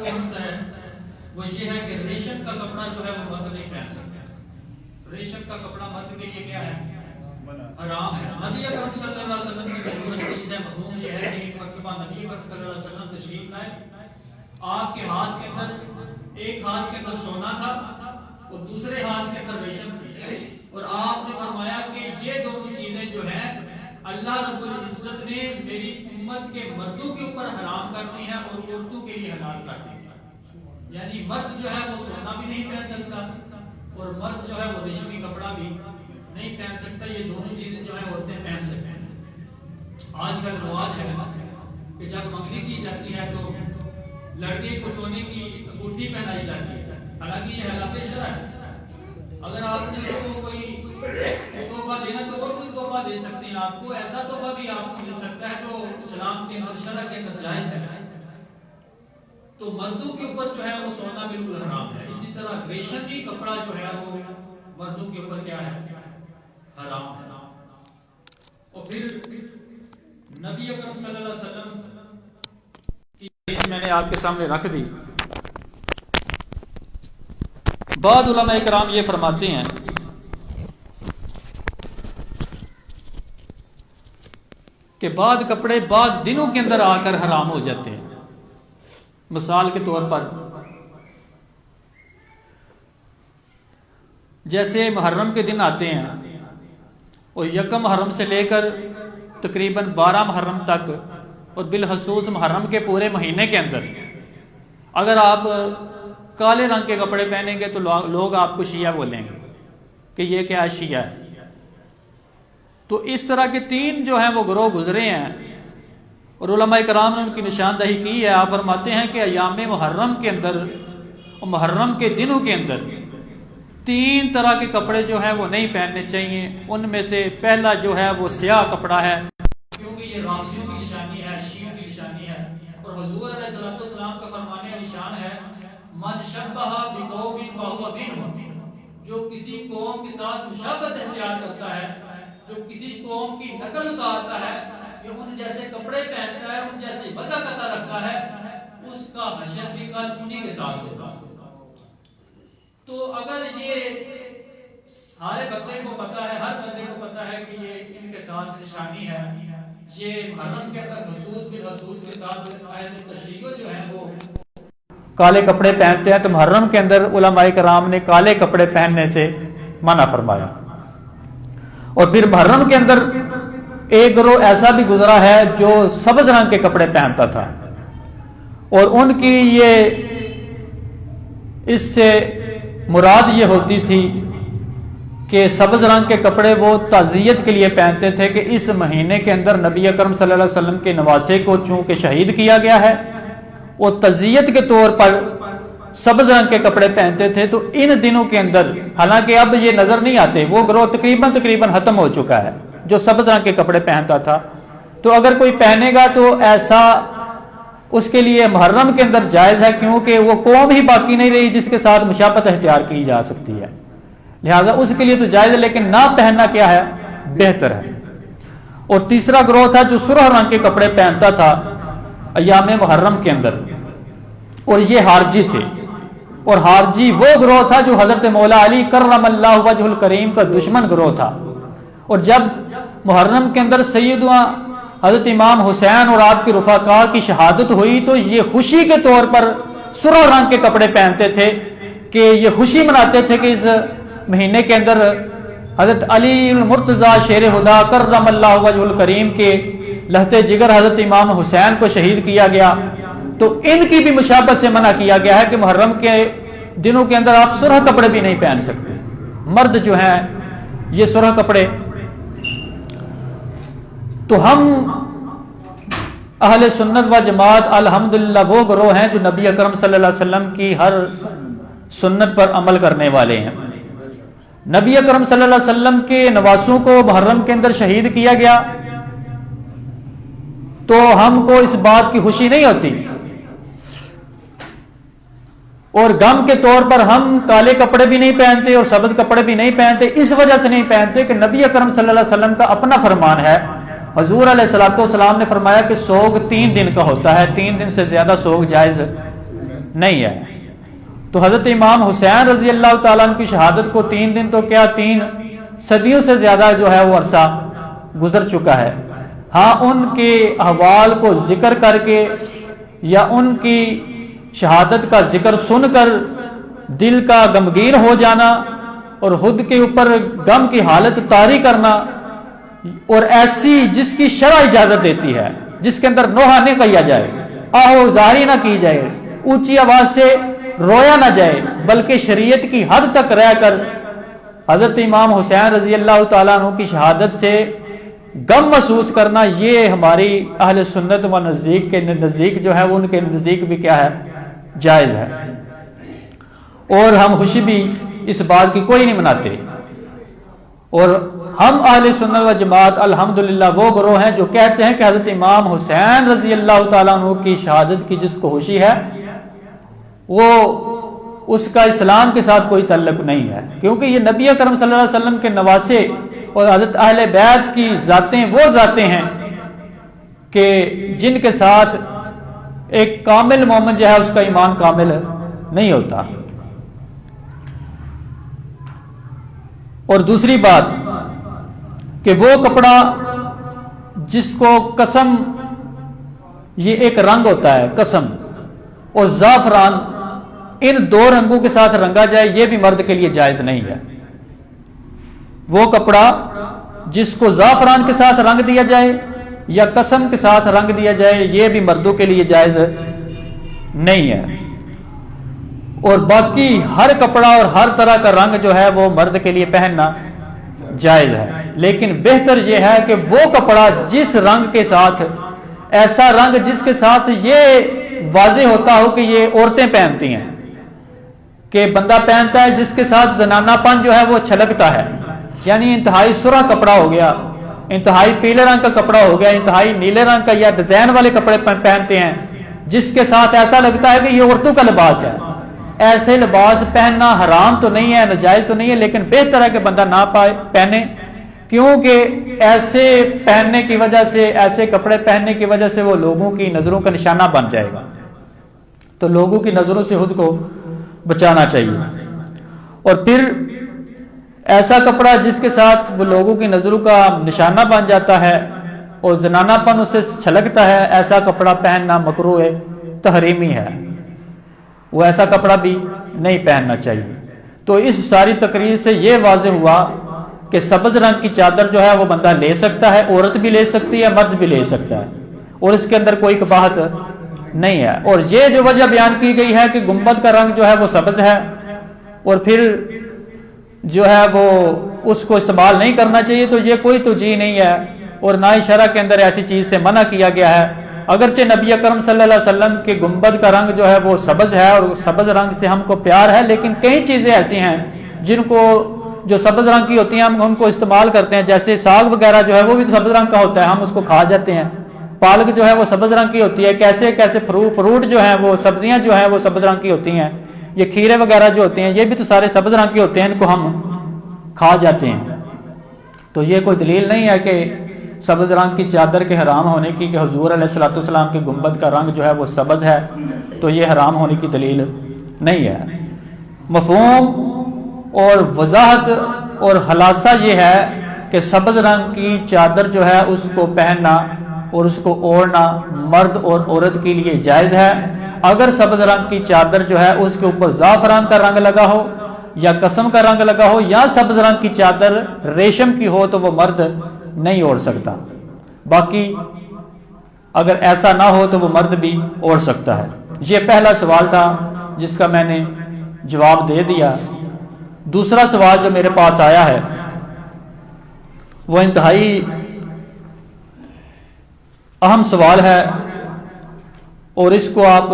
کون سا ہے؟ وہ یہ ہے کہ ریشم کا کپڑا جو ہے وہ مرد نہیں پہن سکتا. ریشم کا کپڑا مرد کے لیے کیا ہے؟ حرام ہے. نبی اکرم صلی اللہ علیہ وسلم کی مشہور حدیث ہے، مفہوم یہ ہے کہ ایک مرتبہ نبی اکرم صلی اللہ علیہ وسلم تشریف لائے، آپ کے ہاتھ کے اندر ایک ہاتھ کے اندر سونا تھا اور دوسرے ہاتھ کے اندر ریشم تھی، اور آپ نے فرمایا کہ یہ دونوں چیزیں جو ہیں اللہ رب العزت نے میری امت کے مردوں کے اوپر حرام کر دی ہیں اور عورتوں کے لیے حلال کر دی ہیں. یعنی مرد جو ہے وہ سونا بھی نہیں پہن سکتا اور مرد جو ہے وہ ریشمی کپڑا بھی نہیں پہن سکتا. یہ دونوں چیزیں جو ہیں عورتیں پہن سکتے ہیں. آج کل رواج ہے کہ جب منگنی کی جاتی ہے تو لڑکے کو سونے کی انگوٹھی پہنائی جاتی ہے، حالانکہ یہ خلاف شرع ہے. اگر آپ نے اس کو کوئی تحفہ دینا تو وہ کوئی تحفہ دے سکتے ہیں، آپ کو ایسا تحفہ بھی آپ کو مل سکتا ہے جو اسلام کے اندر شرع کے اندر جائز ہے. تو مردوں کے اوپر جو ہے وہ سونا بالکل حرام ہے. اسی طرح ریشمی کپڑا جو ہے وہ مردوں کے اوپر کیا ہے؟ حرام ہے. اور پھر نبی اکرم صلی اللہ علیہ وسلم کی حدیث میں نے آپ کے سامنے رکھ دی. بعض علماء کرام یہ فرماتے ہیں کہ بعض کپڑے بعض دنوں کے اندر آ کر حرام ہو جاتے ہیں. مثال کے طور پر جیسے محرم کے دن آتے ہیں اور یکم محرم سے لے کر تقریباً 12 محرم تک اور بالخصوص محرم کے پورے مہینے کے اندر اگر آپ کالے رنگ کے کپڑے پہنیں گے تو لوگ آپ کو شیعہ بولیں گے کہ یہ کیا شیعہ ہے. تو اس طرح کے 3 جو ہیں وہ گروہ گزرے ہیں اور علماء کرام نے ان کی نشاندہی کی ہے. آپ فرماتے ہیں کہ ایام محرم کے اندر اور محرم کے دنوں کے اندر 3 طرح کے کپڑے جو ہیں وہ نہیں پہننے چاہیے. ان میں سے پہلا جو ہے وہ سیاہ کپڑا ہے کیونکہ یہ رافضیوں کی نشانی ہے، شیعوں کی نشانی ہے. اور حضور علیہ الصلوۃ والسلام کا فرمان نشان ہے من شبہ بقوم فہو منہم، جو کسی قوم کے ساتھ مشابہت اختیار کرتا ہے، جو کسی قوم کی نقل اتارتا ہے، جو ان جیسے کپڑے پہنتا ہے، ان جیسے وضع قطع رکھتا ہے، اس کا حشر بھی کل انہی کے ساتھ ہوگا. تو اگر یہ سارے بندے کو پتا ہے، ہر بندے کو پتا ہے کہ یہ ان کے ساتھ نشانی ہے، یہ محرم کے اندر خصوص بالخصوص کے ساتھ اہل تشیع جو ہیں وہ کالے کپڑے پہنتے ہیں، تو محرم کے اندر علماء کرام نے کالے کپڑے پہننے سے منع فرمایا. اور پھر محرم کے اندر ایک گروہ ایسا بھی گزرا ہے جو سبز رنگ کے کپڑے پہنتا تھا، اور ان کی یہ اس سے مراد یہ ہوتی تھی کہ سبز رنگ کے کپڑے وہ تعزیت کے لیے پہنتے تھے کہ اس مہینے کے اندر نبی اکرم صلی اللہ علیہ وسلم کے نواسے کو چونکہ شہید کیا گیا ہے، وہ تعزیت کے طور پر سبز رنگ کے کپڑے پہنتے تھے. تو ان دنوں کے اندر حالانکہ اب یہ نظر نہیں آتے، وہ گروہ تقریباً ختم ہو چکا ہے جو سبز رنگ کے کپڑے پہنتا تھا. تو اگر کوئی پہنے گا تو ایسا اس کے لیے محرم کے اندر جائز ہے، کیونکہ وہ قوم ہی باقی نہیں رہی جس کے ساتھ مشابہت اختیار کی جا سکتی ہے، لہذا اس کے لیے تو جائز ہے، لیکن نہ پہننا کیا ہے؟ بہتر ہے. اور تیسرا گروہ تھا جو سرخ رنگ کے کپڑے پہنتا تھا ایام محرم کے اندر، اور یہ حارجی تھے. اور حارجی وہ گروہ تھا جو حضرت مولا علی کرم اللہ وجہ الکریم کا دشمن گروہ تھا. اور جب محرم کے اندر سیدنا حضرت امام حسین اور آپ کے رفقا کی شہادت ہوئی تو یہ خوشی کے طور پر سرخ رنگ کے کپڑے پہنتے تھے کہ یہ خوشی مناتے تھے کہ اس مہینے کے اندر حضرت علی المرتضی شیر خدا کرم اللہ وجہ الکریم کے لہتے جگر حضرت امام حسین کو شہید کیا گیا. تو ان کی بھی مشابہت سے منع کیا گیا ہے کہ محرم کے دنوں کے اندر آپ سرخ کپڑے بھی نہیں پہن سکتے. مرد جو ہیں یہ سرخ کپڑے. تو ہم اہل سنت و جماعت الحمدللہ وہ گروہ ہیں جو نبی اکرم صلی اللہ علیہ وسلم کی ہر سنت پر عمل کرنے والے ہیں. نبی اکرم صلی اللہ علیہ وسلم کے نواسوں کو محرم کے اندر شہید کیا گیا تو ہم کو اس بات کی خوشی نہیں ہوتی، اور غم کے طور پر ہم کالے کپڑے بھی نہیں پہنتے اور سبز کپڑے بھی نہیں پہنتے. اس وجہ سے نہیں پہنتے کہ نبی اکرم صلی اللہ علیہ وسلم کا اپنا فرمان ہے. حضور علیہ الصلوۃ والسلام نے فرمایا کہ سوگ 3 دن کا ہوتا ہے، 3 دن سے زیادہ سوگ جائز نہیں ہے۔ تو حضرت امام حسین رضی اللہ تعالیٰ عنہ کی شہادت کو 3 دن تو کیا 3 صدیوں سے زیادہ جو ہے وہ عرصہ گزر چکا ہے۔ ہاں ان کے احوال کو ذکر کر کے یا ان کی شہادت کا ذکر سن کر دل کا غمگین ہو جانا اور خود کے اوپر غم کی حالت طاری کرنا، اور ایسی جس کی شرع اجازت دیتی ہے، جس کے اندر نوحہ نہ کیا جائے، آہوزاری نہ کی جائے، اونچی آواز سے رویا نہ جائے، بلکہ شریعت کی حد تک رہ کر حضرت امام حسین رضی اللہ تعالیٰ عنہ کی شہادت سے غم محسوس کرنا، یہ ہماری اہل سنت و نزدیک کے نزدیک جو ہے وہ ان کے نزدیک بھی کیا ہے، جائز ہے، اور ہم خوشی بھی اس بات کی کوئی نہیں مناتے۔ اور ہم اہل سنت و جماعت الحمدللہ وہ گروہ ہیں جو کہتے ہیں کہ حضرت امام حسین رضی اللہ تعالیٰ عنہ کی شہادت کی جس کو خوشی ہے وہ اس کا اسلام کے ساتھ کوئی تعلق نہیں ہے، کیونکہ یہ نبی اکرم صلی اللہ علیہ وسلم کے نواسے اور حضرت اہل بیت کی ذاتیں وہ ذاتیں ہیں کہ جن کے ساتھ ایک کامل مومن جو ہے اس کا ایمان کامل نہیں ہوتا۔ اور دوسری بات کہ وہ کپڑا جس کو قسم، یہ ایک رنگ ہوتا ہے قسم اور زعفران، ان 2 رنگوں کے ساتھ رنگا جائے، یہ بھی مرد کے لیے جائز نہیں ہے۔ وہ کپڑا جس کو زعفران کے ساتھ رنگ دیا جائے یا قسم کے ساتھ رنگ دیا جائے، یہ بھی مردوں کے لیے جائز نہیں ہے۔ اور باقی ہر کپڑا اور ہر طرح کا رنگ جو ہے وہ مرد کے لیے پہننا جائز ہے، لیکن بہتر یہ ہے کہ وہ کپڑا جس رنگ کے ساتھ، ایسا رنگ جس کے ساتھ یہ واضح ہوتا ہو کہ یہ عورتیں پہنتی ہیں، کہ بندہ پہنتا ہے جس کے ساتھ زنانہ پن جو ہے وہ چھلکتا ہے، یعنی انتہائی سرخ کپڑا ہو گیا، انتہائی پیلے رنگ کا کپڑا ہو گیا، انتہائی نیلے رنگ کا یا ڈیزائن والے کپڑے پہنتے ہیں جس کے ساتھ ایسا لگتا ہے کہ یہ عورتوں کا لباس ہے۔ ایسے لباس پہننا حرام تو نہیں ہے، ناجائز تو نہیں ہے، لیکن بہتر ہے کہ بندہ نہ پہنے، کیونکہ ایسے پہننے کی وجہ سے، ایسے کپڑے پہننے کی وجہ سے وہ لوگوں کی نظروں کا نشانہ بن جائے گا، تو لوگوں کی نظروں سے خود کو بچانا چاہیے۔ اور پھر ایسا کپڑا جس کے ساتھ وہ لوگوں کی نظروں کا نشانہ بن جاتا ہے اور زنانہ پن اس سے چھلکتا ہے، ایسا کپڑا پہننا مکروہ تحریمی ہے، وہ ایسا کپڑا بھی نہیں پہننا چاہیے۔ تو اس ساری تقریر سے یہ واضح ہوا کہ سبز رنگ کی چادر جو ہے وہ بندہ لے سکتا ہے، عورت بھی لے سکتی ہے، مرد بھی لے سکتا ہے، اور اس کے اندر کوئی قباحت نہیں ہے۔ اور یہ جو وجہ بیان کی گئی ہے کہ گنبد کا رنگ جو ہے وہ سبز ہے اور پھر جو ہے وہ اس کو استعمال نہیں کرنا چاہیے، تو یہ کوئی توجیہ نہیں ہے، اور نہ ہی شرع کے اندر ایسی چیز سے منع کیا گیا ہے۔ اگرچہ نبی اکرم صلی اللہ علیہ وسلم کے گنبد کا رنگ جو ہے وہ سبز ہے اور سبز رنگ سے ہم کو پیار ہے، لیکن کئی چیزیں ایسی ہیں جن کو جو سبز رنگ کی ہوتی ہیں ہم ان کو استعمال کرتے ہیں، جیسے ساگ وغیرہ جو ہے وہ بھی سبز رنگ کا ہوتا ہے، ہم اس کو کھا جاتے ہیں۔ پالک جو ہے وہ سبز رنگ کی ہوتی ہے، کیسے کیسے فروٹ جو ہیں وہ سبزیاں جو ہیں وہ سبز رنگ کی ہوتی ہیں، یہ کھیرے وغیرہ جو ہوتے ہیں یہ بھی تو سارے سبز رنگ کے ہوتے ہیں، ان کو ہم کھا جاتے ہیں۔ تو یہ کوئی دلیل نہیں ہے کہ سبز رنگ کی چادر کے حرام ہونے کی کہ حضور علیہ الصلوۃ والسلام کے گنبد کا رنگ جو ہے وہ سبز ہے، تو یہ حرام ہونے کی دلیل نہیں ہے۔ مفہوم اور وضاحت اور خلاصہ یہ ہے کہ سبز رنگ کی چادر جو ہے اس کو پہننا اور اس کو اوڑھنا مرد اور عورت کے لیے جائز ہے۔ اگر سبز رنگ کی چادر جو ہے اس کے اوپر زعفران کا رنگ لگا ہو یا قسم کا رنگ لگا ہو یا سبز رنگ کی چادر ریشم کی ہو تو وہ مرد نہیں اوڑھ سکتا، باقی اگر ایسا نہ ہو تو وہ مرد بھی اوڑھ سکتا ہے۔ یہ پہلا سوال تھا جس کا میں نے جواب دے دیا۔ دوسرا سوال جو میرے پاس آیا ہے وہ انتہائی اہم سوال ہے، اور اس کو آپ